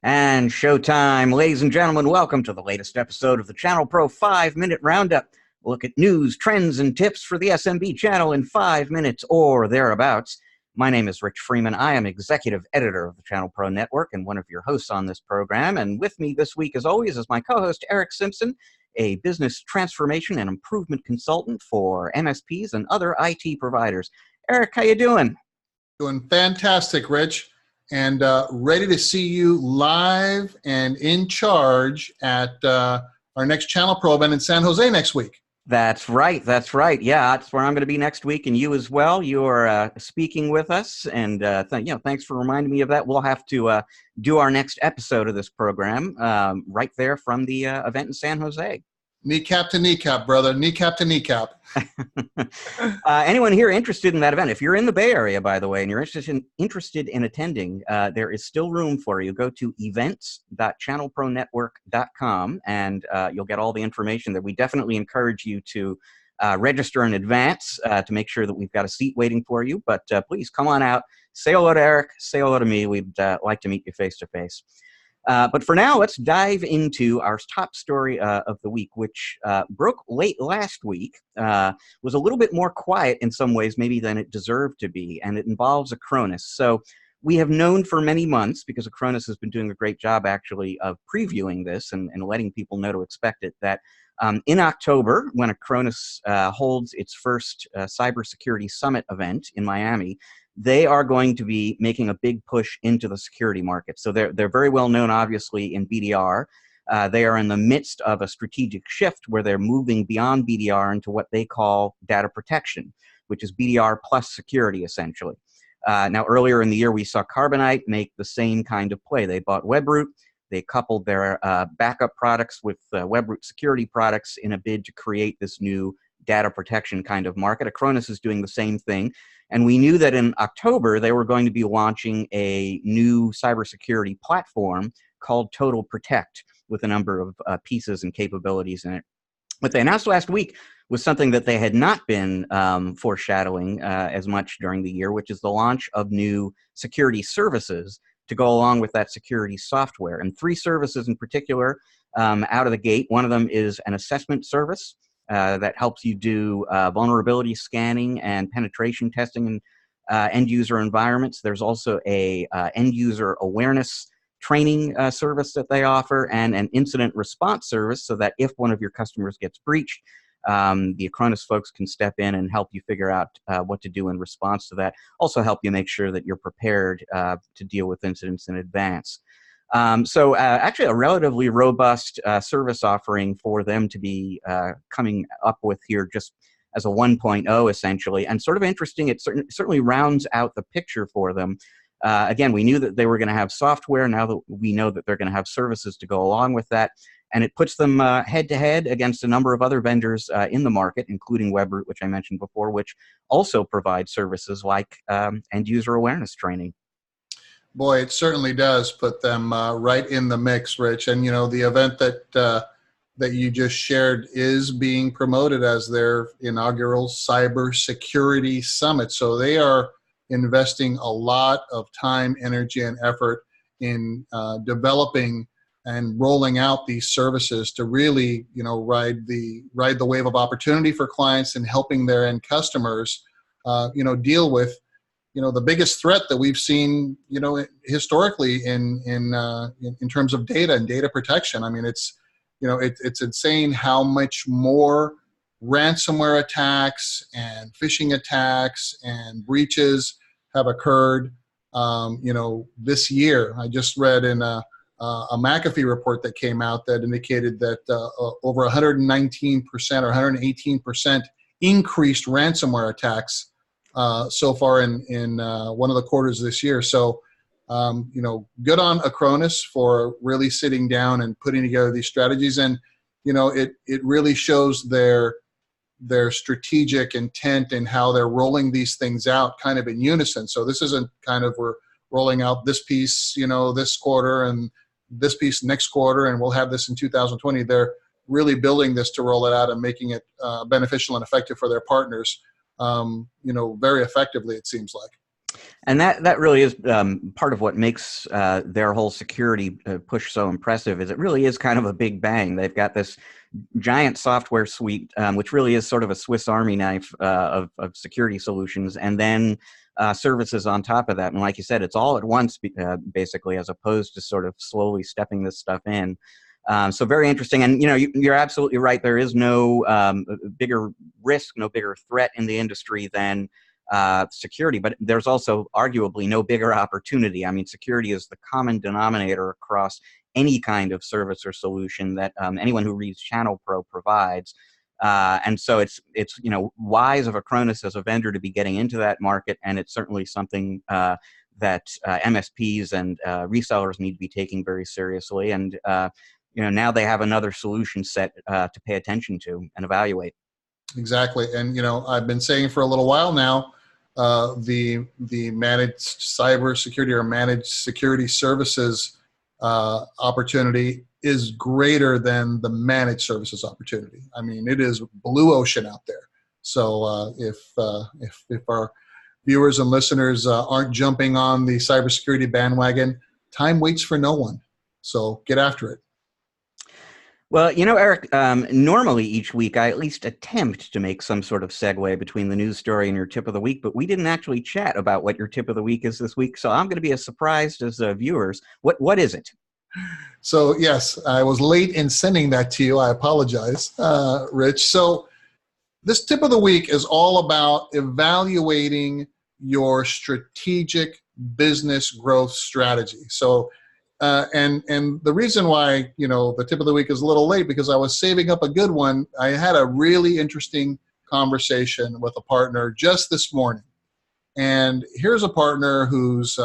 And showtime. Ladies and gentlemen, welcome to the latest episode of the ChannelPro 5-Minute Roundup. Look at news, trends, and tips for the SMB channel in 5 minutes or thereabouts. My name is Rich Freeman. I am executive editor of the ChannelPro Network and one of your hosts on this program. And with me this week, as always, is my co-host, Eric Simpson, a business transformation and improvement consultant for MSPs and other IT providers. Eric, how you doing? Doing fantastic, Rich. And ready to see you live and in charge at our next ChannelPro event in San Jose next week. That's right. That's right. Yeah, that's where I'm going to be next week, and you as well. You are speaking with us, and thanks for reminding me of that. We'll have to do our next episode of this program right there from the event in San Jose. Kneecap to kneecap, brother. Kneecap to kneecap. Anyone here interested in that event? If you're in the Bay Area, by the way, and you're interested in attending, there is still room for you. Go to events.channelpronetwork.com, and you'll get all the information there. We definitely encourage you to register in advance to make sure that we've got a seat waiting for you. But please come on out. Say hello to Eric. Say hello to me. We'd like to meet you face to face. But for now, let's dive into our top story of the week, which broke late last week, was a little bit more quiet in some ways maybe than it deserved to be, and it involves Acronis. So we have known for many months, because Acronis has been doing a great job actually of previewing this and letting people know to expect it, that in October, when Acronis holds its first cybersecurity summit event in Miami, they are going to be making a big push into the security market. So they're very well known, obviously, in BDR. They are in the midst of a strategic shift where they're moving beyond BDR into what they call data protection, which is BDR plus security, essentially. Now, earlier in the year, we saw Carbonite make the same kind of play. They bought Webroot. They coupled their backup products with Webroot security products in a bid to create this new data protection kind of market. Acronis is doing the same thing. And we knew that in October, they were going to be launching a new cybersecurity platform called Total Protect with a number of pieces and capabilities in it. What they announced last week was something that they had not been foreshadowing as much during the year, which is the launch of new security services to go along with that security software. And 3 services in particular out of the gate. One of them is an assessment service that helps you do vulnerability scanning and penetration testing in end-user environments. There's also a end-user awareness training service that they offer, and an incident response service, so that if one of your customers gets breached, the Acronis folks can step in and help you figure out what to do in response to that. Also help you make sure that you're prepared to deal with incidents in advance. So actually a relatively robust service offering for them to be coming up with here just as a 1.0 essentially, and sort of interesting. It certainly rounds out the picture for them. Again, we knew that they were going to have software. Now that we know that they're going to have services to go along with that, and it puts them head-to-head against a number of other vendors in the market, including Webroot, which I mentioned before, which also provides services like end-user awareness training. Boy, it certainly does put them right in the mix, Rich. And, you know, the event that you just shared is being promoted as their inaugural cybersecurity summit. So they are investing a lot of time, energy, and effort in developing and rolling out these services to really, you know, ride the wave of opportunity for clients and helping their end customers, deal with, you know, the biggest threat that we've seen, you know, historically in terms of data and data protection. I mean, it's insane how much more ransomware attacks and phishing attacks and breaches have occurred, this year. I just read in a McAfee report that came out that indicated that over 119% or 118% increased ransomware attacks so far in one of the quarters this year. So, good on Acronis for really sitting down and putting together these strategies. And, you know, it really shows their strategic intent and how they're rolling these things out kind of in unison. So this isn't kind of we're rolling out this piece, you know, this quarter and this piece next quarter, and we'll have this in 2020. They're really building this to roll it out and making it beneficial and effective for their partners, very effectively, it seems like. And that really is part of what makes their whole security push so impressive. Is it really is kind of a big bang. They've got this giant software suite, which really is sort of a Swiss Army knife of security solutions, and then services on top of that. And like you said, it's all at once, basically, as opposed to sort of slowly stepping this stuff in. So very interesting. And, you're absolutely right. There is no bigger risk, no bigger threat in the industry than security, but there's also arguably no bigger opportunity. I mean, security is the common denominator across any kind of service or solution that anyone who reads ChannelPro provides. And so it's wise of Acronis as a vendor to be getting into that market, and it's certainly something that MSPs and resellers need to be taking very seriously. And now they have another solution set to pay attention to and evaluate. Exactly. And, I've been saying for a little while now, the managed cybersecurity or managed security services opportunity is greater than the managed services opportunity. I mean, it is blue ocean out there. So if our viewers and listeners aren't jumping on the cybersecurity bandwagon, time waits for no one. So get after it. Well, Eric, normally each week I at least attempt to make some sort of segue between the news story and your tip of the week, but we didn't actually chat about what your tip of the week is this week, so I'm going to be as surprised as viewers. What is it? So, yes, I was late in sending that to you. I apologize, Rich. So this tip of the week is all about evaluating your strategic business growth strategy. So and the reason why, the tip of the week is a little late, because I was saving up a good one. I had a really interesting conversation with a partner just this morning. And here's a partner who's,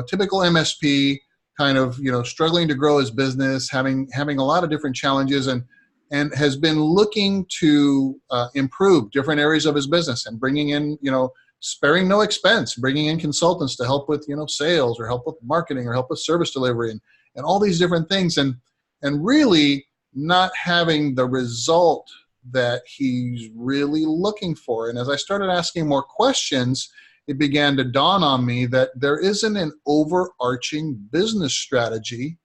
typical MSP, kind of, struggling to grow his business, having a lot of different challenges, and has been looking to improve different areas of his business and bringing in, sparing no expense, bringing in consultants to help with, sales, or help with marketing, or help with service delivery, and all these different things, and really not having the result that he's really looking for. And as I started asking more questions, it began to dawn on me that there isn't an overarching business strategy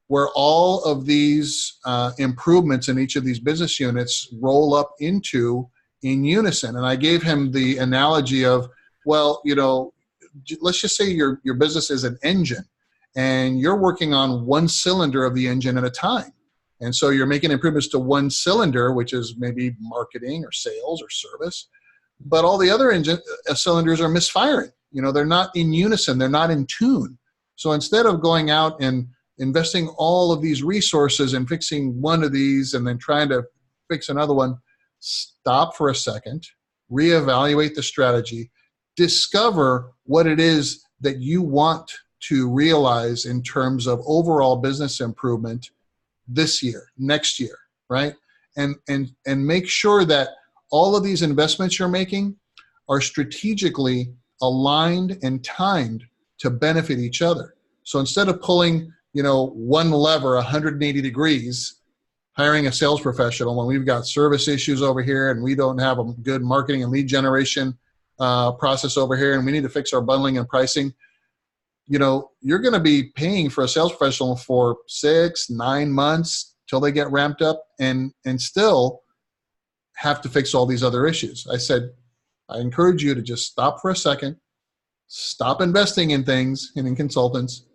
where all of these improvements in each of these business units roll up into in unison. And I gave him the analogy of, well, let's just say your business is an engine, and you're working on one cylinder of the engine at a time. And so you're making improvements to one cylinder, which is maybe marketing or sales or service, but all the other cylinders are misfiring. They're not in unison, they're not in tune. So instead of going out and investing all of these resources and fixing one of these and then trying to fix another one, stop for a second, reevaluate the strategy, discover what it is that you want to realize in terms of overall business improvement this year, next year, right? And make sure that all of these investments you're making are strategically aligned and timed to benefit each other. So instead of pulling, one lever 180 degrees, hiring a sales professional when we've got service issues over here and we don't have a good marketing and lead generation process over here, and we need to fix our bundling and pricing, you're going to be paying for a sales professional for 6-9 months till they get ramped up and still have to fix all these other issues. I said, I encourage you to just stop for a second, stop investing in things and in consultants,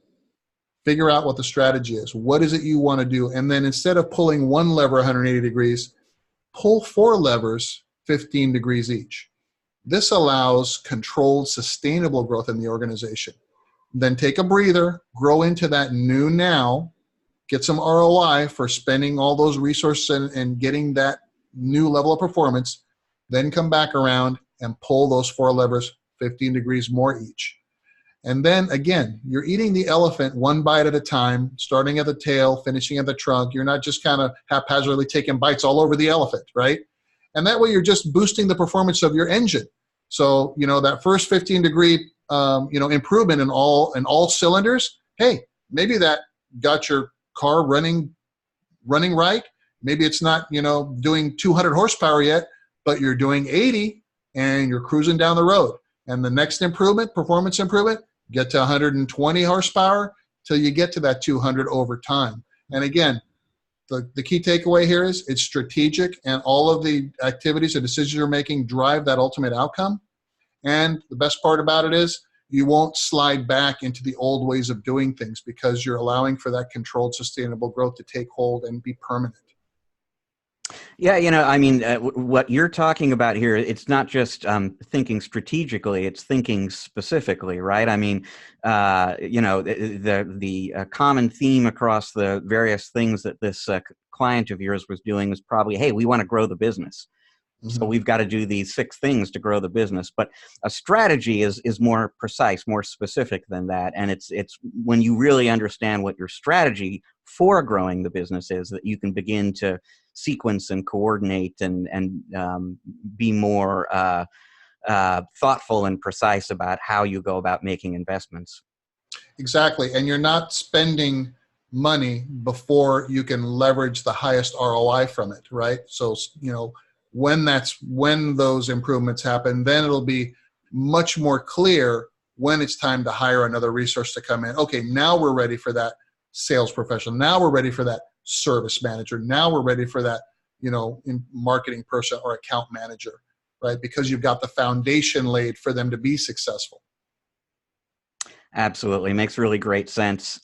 figure out what the strategy is. What is it you want to do? And then instead of pulling one lever 180 degrees, pull 4 levers 15 degrees each. This allows controlled, sustainable growth in the organization. Then take a breather, grow into that new now, get some ROI for spending all those resources and getting that new level of performance, then come back around and pull those 4 levers 15 degrees more each. And then again, you're eating the elephant one bite at a time, starting at the tail, finishing at the trunk. You're not just kind of haphazardly taking bites all over the elephant, right? And that way you're just boosting the performance of your engine. So, that first 15 degree, improvement in all cylinders, hey, maybe that got your car running right. Maybe it's not, doing 200 horsepower yet, but you're doing 80 and you're cruising down the road. And the next improvement, performance improvement, get to 120 horsepower till you get to that 200 over time. And again, the key takeaway here is it's strategic, and all of the activities and decisions you're making drive that ultimate outcome. And the best part about it is you won't slide back into the old ways of doing things because you're allowing for that controlled, sustainable growth to take hold and be permanent. Yeah, I mean, what you're talking about here, it's not just thinking strategically, it's thinking specifically, right? I mean, the common theme across the various things that this client of yours was doing was probably, hey, we want to grow the business. So we've got to do these 6 things to grow the business. But a strategy is more precise, more specific than that. And it's when you really understand what your strategy for growing the business is that you can begin to sequence and coordinate and be more thoughtful and precise about how you go about making investments. Exactly. And you're not spending money before you can leverage the highest ROI from it, right? So, when those improvements happen, then it'll be much more clear when it's time to hire another resource to come in. Okay, now we're ready for that sales professional. Now we're ready for that service manager. Now we're ready for that, marketing person or account manager, right? Because you've got the foundation laid for them to be successful. Absolutely. Makes really great sense.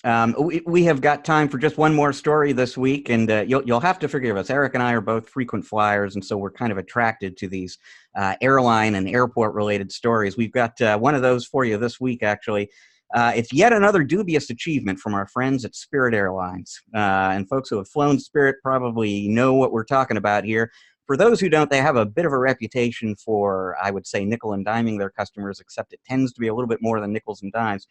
We have got time for just one more story this week, and you'll have to forgive us. Eric and I are both frequent flyers, and so we're kind of attracted to these airline and airport-related stories. We've got one of those for you this week, actually. It's yet another dubious achievement from our friends at Spirit Airlines. And folks who have flown Spirit probably know what we're talking about here. For those who don't, they have a bit of a reputation for, I would say, nickel and diming their customers, except it tends to be a little bit more than nickels and dimes.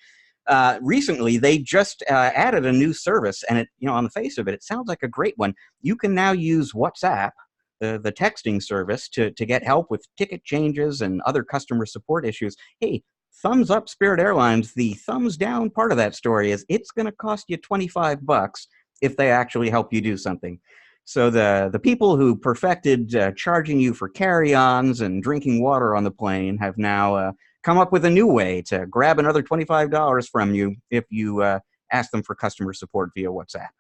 Recently, they just added a new service, and on the face of it, it sounds like a great one. You can now use WhatsApp, the texting service, to get help with ticket changes and other customer support issues. Hey, thumbs up Spirit Airlines. The thumbs down part of that story is it's going to cost you $25 if they actually help you do something. So the people who perfected charging you for carry-ons and drinking water on the plane have now come up with a new way to grab another $25 from you if you ask them for customer support via WhatsApp.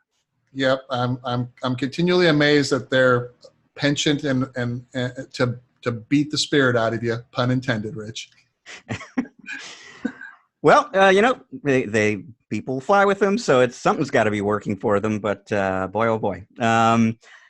Yep, I'm continually amazed at their penchant and to beat the spirit out of you, pun intended, Rich. Well, they people fly with them, so something's got to be working for them. But boy, oh boy.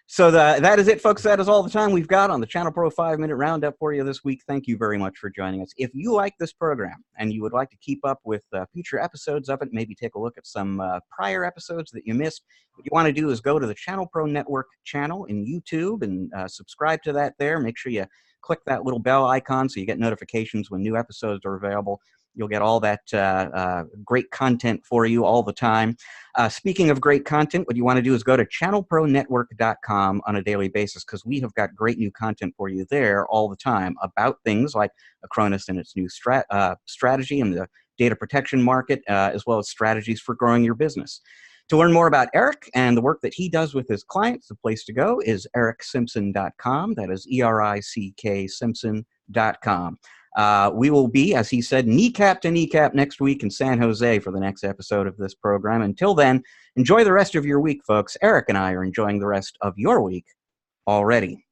So that is it, folks. That is all the time we've got on the ChannelPro 5-Minute Roundup for you this week. Thank you very much for joining us. If you like this program and you would like to keep up with future episodes of it, maybe take a look at some prior episodes that you missed, what you want to do is go to the ChannelPro Network channel in YouTube and subscribe to that there. Make sure you click that little bell icon so you get notifications when new episodes are available. You'll get all that great content for you all the time. Speaking of great content, what you want to do is go to channelpronetwork.com on a daily basis, because we have got great new content for you there all the time about things like Acronis and its new strategy in the data protection market, as well as strategies for growing your business. To learn more about Eric and the work that he does with his clients, the place to go is ericsimpson.com. That is ERICK Simpson.com. We will be, as he said, kneecap to kneecap next week in San Jose for the next episode of this program. Until then, enjoy the rest of your week, folks. Eric and I are enjoying the rest of your week already.